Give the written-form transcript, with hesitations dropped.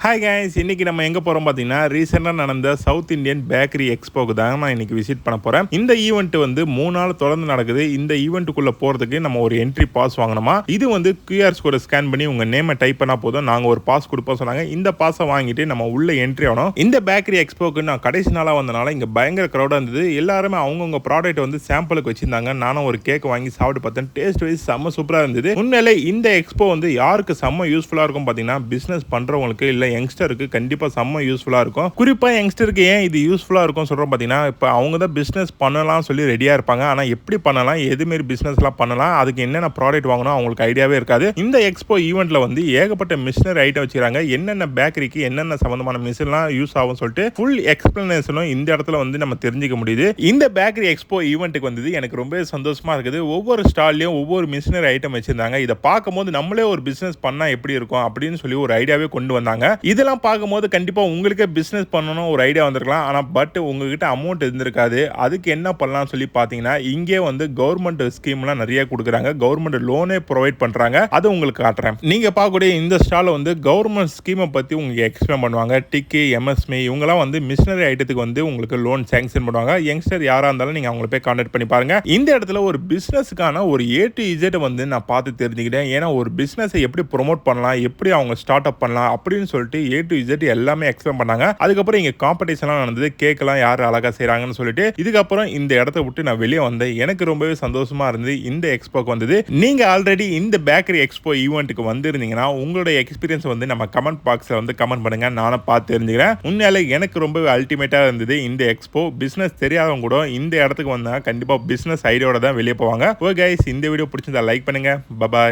Hi guys, இன்னைக்கு நம்ம எங்கே போகிறோம் பார்த்தீங்கன்னா ரீசெண்டாக நடந்த சவுத் இந்தியன் பேக்கரி எக்ஸ்போக்கு தான் நான் இன்னைக்கு விசிட் பண்ண போகிறேன். இந்த ஈவெண்ட் வந்து 3 நாள் தொடர்ந்து நடக்குது. இந்த ஈவெண்ட்டுக்குள்ளே போகிறதுக்கு நம்ம ஒரு என்ட்ரி பாஸ் வாங்கணுமா. இது வந்து QR கோடை ஸ்கேன் பண்ணி உங்கள் நேமை டைப் பண்ணால் போதும், நாங்கள் ஒரு பாஸ் கொடுப்போம் சொன்னாங்க. இந்த பாஸை வாங்கிட்டு நம்ம உள்ள என்ட்ரி ஆகணும். இந்த பேக்கரி எக்ஸ்போக்கு நான் கடைசி நாளாக வந்தனால இங்கே பயங்கர க்ரௌடாக இருந்தது. எல்லாருமே அவங்கவுங்க ப்ராடக்ட் வந்து சாம்பிளுக்கு வச்சிருந்தாங்க. நானும் ஒரு கேக் வாங்கி சாப்பிட்டு பார்த்தேன். டேஸ்ட் வைஸ் செம்ம சூப்பராக இருந்தது. உண்மையிலே இந்த எக்ஸ்போ வந்து யாருக்கு செம்ம யூஸ்ஃபுல்லாக இருக்கும் பார்த்தீங்கன்னா, பிஸ்னஸ் பண்ணுறவங்களுக்கு இல்லை யங்ஸ்டருக்கு கண்டிப்பா செம்ம யூஸ்ஃபுல்லா இருக்கும். குறிப்பா யங்ஸ்டருக்கு ஏன் இது யூஸ்ஃபுல்லா இருக்கும் சொல்றோம் பாத்தீங்கன்னா, இப்ப அவங்க தான் பிசினஸ் பண்ணலாம் சொல்லி ரெடியா இருப்பாங்க. ஆனா எப்படி பண்ணலாம், எது மாதிரி பிசினஸ்லாம் பண்ணலாம், அதுக்கு என்னென்ன ப்ராடக்ட் வாங்கணும் அவங்களுக்கு ஐடியாவே இருக்காது. இந்த எக்ஸ்போ ஈவெண்ட்ல வந்து ஏகப்பட்ட மிஷினரி ஐட்டம் வச்சிருக்காங்க. என்னென்ன பேக்கரிக்கு என்னென்ன சம்பந்தமான மிஷின்லாம் யூஸ் ஆகும் சொல்லிட்டு ஃபுல் எக்ஸ்பிளனேஷனும் இந்த இடத்துல வந்து நம்ம தெரிஞ்சுக்க முடியுது. இந்த பேக்கரி எக்ஸ்போ ஈவெண்ட்டுக்கு வந்தது எனக்கு ரொம்ப சந்தோஷமா இருக்குது. ஒவ்வொரு ஸ்டால்லயும் ஒவ்வொரு மிஷினரி ஐட்டம் வச்சிருந்தாங்க. இதை பார்க்கும்போது நம்மளே ஒரு பிசினஸ் பண்ணா எப்படி இருக்கும் அப்படின்னு சொல்லி ஒரு ஐடியாவே கொண்டு வந்தாங்க. இதெல்லாம் பார்க்கும்போது கண்டிப்பா உங்களுக்கே பிசினஸ் பண்ணணும் ஒரு ஐடியா வந்திருக்கலாம். ஆனா பட் உங்ககிட்ட அமௌண்ட் இருந்திருக்காது. அதுக்கு என்ன பண்ணலாம் சொல்லி பாத்தீங்கன்னா, இங்கே வந்து கவர்மெண்ட் ஸ்கீம்லாம் நிறைய கொடுக்குறாங்க. கவர்மெண்ட் லோனே ப்ரொவைட் பண்றாங்க. அது உங்களுக்கு காட்டுறேன். நீங்க பார்க்கக்கூடிய இந்த ஸ்டால் வந்து கவர்மெண்ட் ஸ்கீமை பத்தி உங்களுக்கு எக்ஸ்பிளைன் பண்ணுவாங்க. டிக்கி, MSME இவங்கலாம் வந்து மிஷினரி ஐட்டத்துக்கு வந்து உங்களுக்கு லோன் சாங்ஷன் பண்ணுவாங்க. யங்ஸ்டர் யாரா இருந்தாலும் நீங்க அவங்களை போய் கான்டாக்ட் பண்ணி பாருங்க. இந்த இடத்துல ஒரு பிசினஸ்க்கான ஒரு A to Z வந்து நான் பார்த்து தெரிஞ்சுக்கிட்டேன். ஏன்னா ஒரு பிசினஸை எப்படி ப்ரொமோட் பண்ணலாம், எப்படி அவங்க ஸ்டார்ட் அப் பண்ணலாம் அப்படின்னு சொல்லிட்டு A to Z எல்லாமே எக்ஸ்பிளைன் பண்ணாங்க. அதுக்கப்புறம் இங்க காம்படிஷன்லாம் நடந்தது. கேக்லாம் யார் அழகா செய்றாங்கன்னு சொல்லிட்டு இதுக்கப்புறம் இந்த இடத்த விட்டு நான் வெளியே வந்தேன். எனக்கு ரொம்பவே சந்தோஷமா இருந்தது இந்த எக்ஸ்போக்கு வந்தது. நீங்க ஆல்ரெடி இந்த பேக்கரி எக்ஸ்போ ஈவெண்ட்டுக்கு வந்திருந்தீங்கன்னா உங்களுடைய எக்ஸ்பீரியன்ஸ் வந்து நம்ம கமெண்ட் பாக்ஸ்ல வந்து கமெண்ட் பண்ணுங்க. நானும் பார்த்து தெரிஞ்சுக்கிறேன். உண்மையாலே எனக்கு ரொம்பவே அல்டிமேட்டா இருந்தது இந்த எக்ஸ்போ. பிசினஸ் தெரியாதவங்க கூட இந்த இடத்துக்கு வந்தா கண்டிப்பா பிசினஸ் ஐடியாவோட தான் வெளியே போவாங்க. ஓகே கைஸ், இந்த வீடியோ பிடிச்சிருந்தா லைக் பண்ணுங்க. பை.